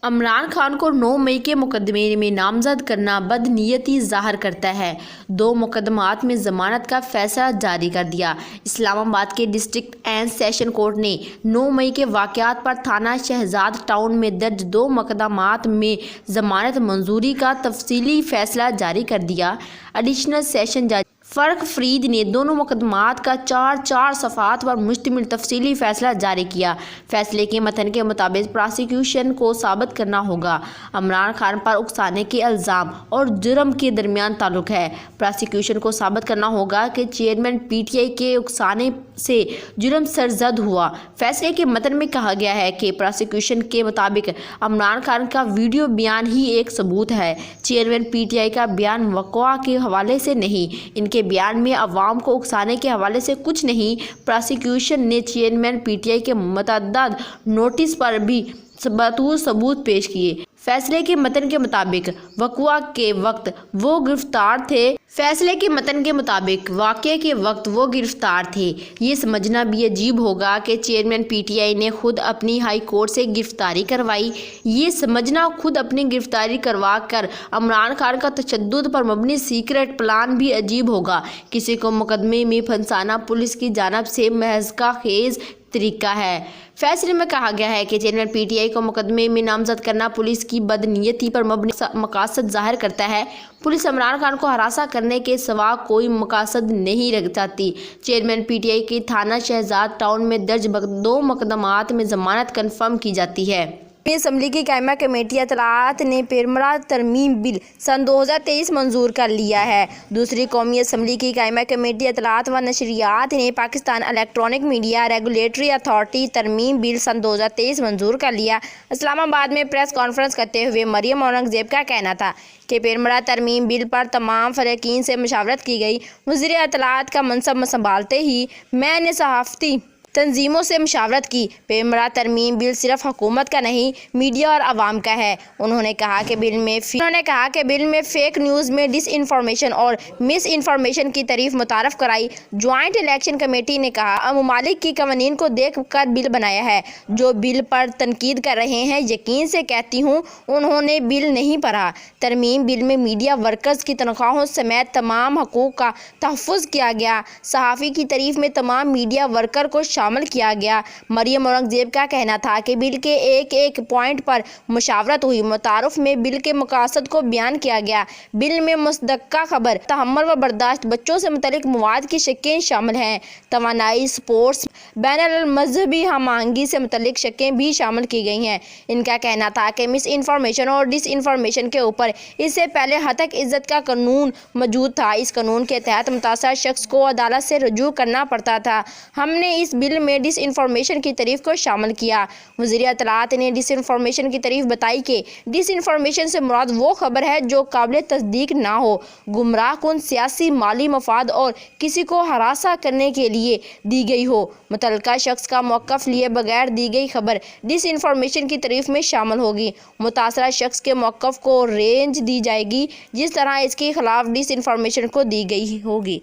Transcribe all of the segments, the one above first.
عمران خان کو 9 مئی کے مقدمے میں نامزد کرنا بدنیتی ظاہر کرتا ہے۔ 2 مقدمات میں ضمانت کا فیصلہ جاری کر دیا۔ اسلام آباد کے ڈسٹرکٹ اینڈ سیشن کورٹ نے 9 مئی کے واقعات پر تھانہ شہزاد ٹاؤن میں درج 2 مقدمات میں ضمانت منظوری کا تفصیلی فیصلہ جاری کر دیا۔ ایڈیشنل سیشن جج فرق فرید نے دونوں مقدمات کا 4 صفحات پر مشتمل تفصیلی فیصلہ جاری کیا۔ فیصلے کے متن کے مطابق پراسیکیوشن کو ثابت کرنا ہوگا عمران خان پر اکسانے کے الزام اور جرم کے درمیان تعلق ہے۔ پراسیکیوشن کو ثابت کرنا ہوگا کہ چیئرمین پی ٹی آئی کے اکسانے سے جرم سرزد ہوا۔ فیصلے کے متن میں کہا گیا ہے کہ پراسیکیوشن کے مطابق عمران خان کا ویڈیو بیان ہی ایک ثبوت ہے۔ چیئرمین پی ٹی آئی کا بیان وقوع کے حوالے سے نہیں، ان کے بیان میں عوام کو اکسانے کے حوالے سے کچھ نہیں۔ پراسیکیوشن نے چیئرمین پی ٹی آئی کے متعدد نوٹس پر بھی بطور ثبوت پیش کیے۔ فیصلے کے متن کے مطابق وقوع کے وقت وہ گرفتار تھے۔ فیصلے کے متن کے مطابق واقعے کے وقت وہ گرفتار تھے۔ یہ سمجھنا بھی عجیب ہوگا کہ چیئرمین پی ٹی آئی نے خود اپنی ہائی کورٹ سے گرفتاری کروائی۔ یہ سمجھنا خود اپنی گرفتاری کروا کر عمران خان کا تشدد پر مبنی سیکرٹ پلان بھی عجیب ہوگا۔ کسی کو مقدمے میں پھنسانا پولیس کی جانب سے مضحکہ خیز طریقہ ہے۔ فیصلے میں کہا گیا ہے کہ چیئرمین پی ٹی آئی کو مقدمے میں نامزد کرنا پولیس کی بدنیتی پر مبنی مقاصد ظاہر کرتا ہے۔ پولیس عمران خان کو ہراساں کرنے کے سوا کوئی مقاصد نہیں رکھ چاہتی۔ چیئرمین پی ٹی آئی کی تھانہ شہزاد ٹاؤن میں درج 2 مقدمات میں ضمانت کنفرم کی جاتی ہے۔ قومی اسمبلی کی قائمہ کمیٹی اطلاعات نے پیرمرا ترمیم بل سن 2023 منظور کر لیا ہے۔ دوسری قومی اسمبلی کی قائمہ کمیٹی اطلاعات و نشریات نے Pakistan electronic media regulatory authority ترمیم بل سن 2023 منظور کر لیا۔ اسلام آباد میں پریس کانفرنس کرتے ہوئے مریم اورنگزیب کا کہنا تھا کہ پیرمرا ترمیم بل پر تمام فریقین سے مشاورت کی گئی۔ وزیر اطلاعات کا منصب سنبھالتے ہی میں نے صحافتی تنظیموں سے مشاورت کی۔ پیرمرا ترمیم بل صرف حکومت کا نہیں، میڈیا اور عوام کا ہے۔ انہوں نے کہا کہ بل میں فیک نیوز میں ڈس انفارمیشن اور مس انفارمیشن کی تعریف متعارف کرائی۔ جوائنٹ الیکشن کمیٹی نے کہا ممالک کی قوانین کو دیکھ کر بل بنایا ہے۔ جو بل پر تنقید کر رہے ہیں یقین سے کہتی ہوں انہوں نے بل نہیں پڑھا۔ ترمیم بل میں میڈیا ورکرز کی تنخواہوں سمیت تمام حقوق کا تحفظ کیا گیا۔ صحافی کی تعریف میں تمام میڈیا ورکر کو شامل کیا گیا۔ مریم اورنگزیب کا کہنا تھا کہ بل کے ایک پوائنٹ پر مشاورت ہوئی۔ متعارف میں بل کے مقاصد کو بیان کیا گیا۔ بل میں مصدقہ خبر، تحمل و برداشت، بچوں سے متعلق مواد کی شقیں شامل ہیں۔ توانائی، سپورٹس، بین المذہبی ہم آہنگی سے متعلق شقیں بھی شامل کی گئی ہیں۔ ان کا کہنا تھا کہ مس انفارمیشن اور ڈس انفارمیشن کے اوپر اس سے پہلے ہتک عزت کا قانون موجود تھا۔ اس قانون کے تحت متاثرہ شخص کو عدالت سے رجوع کرنا پڑتا تھا۔ ہم نے اس بل میں ڈس انفارمیشن کی تعریف کو شامل کیا۔ وزیر اطلاعات نے ڈس انفارمیشن کی تعریف بتائی کہ ڈس انفارمیشن سے مراد وہ خبر ہے جو قابل تصدیق نہ ہو، گمراہ کن، سیاسی، مالی مفاد اور کسی کو ہراساں کرنے کے لیے دی گئی ہو۔ متعلقہ شخص کا موقف لیے بغیر دی گئی خبر ڈس انفارمیشن کی تعریف میں شامل ہوگی۔ متاثرہ شخص کے موقف کو رینج دی جائے گی جس طرح اس کے خلاف ڈس انفارمیشن کو دی گئی ہوگی۔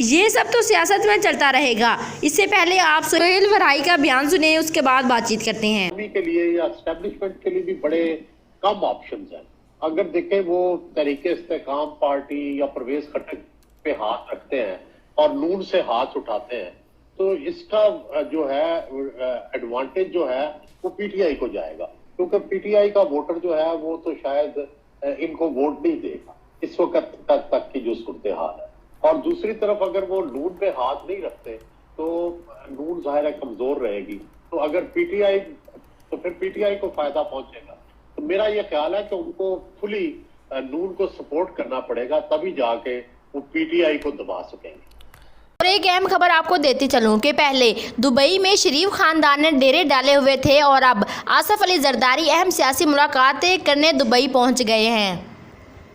یہ سب تو سیاست میں چلتا رہے گا۔ اس سے پہلے آپ سہیل ورائی کا بیان سنیں، اس کے بعد بات چیت کرتے ہیں۔ کے لیے یا اسٹیبلشمنٹ کے لیے بھی بڑے کم آپشنز ہیں۔ اگر دیکھیں وہ تحریک استحکام پارٹی یا پرویز خٹک پہ ہاتھ رکھتے ہیں اور نون سے ہاتھ اٹھاتے ہیں تو اس کا جو ہے ایڈوانٹیج جو ہے وہ پی ٹی آئی کو جائے گا، کیونکہ پی ٹی آئی کا ووٹر جو ہے وہ تو شاید ان کو ووٹ نہیں دے گا اس وقت تک کی جو صورتحال ہے۔ اور دوسری طرف اگر وہ نون پہ ہاتھ نہیں رکھتے تو نون ظاہر ہے کمزور رہے گی، تو اگر پی ٹی آئی تو پھر پی ٹی آئی کو فائدہ پہنچے گا۔ تو میرا یہ خیال ہے کہ ان کو فلی نون کو سپورٹ کرنا پڑے گا، تبھی جا کے وہ پی ٹی آئی کو دبا سکیں گے۔ اور ایک اہم خبر آپ کو دیتی چلوں کہ پہلے دبئی میں شریف خاندان نے ڈیرے ڈالے ہوئے تھے اور اب آصف علی زرداری اہم سیاسی ملاقاتیں کرنے دبئی پہنچ گئے ہیں۔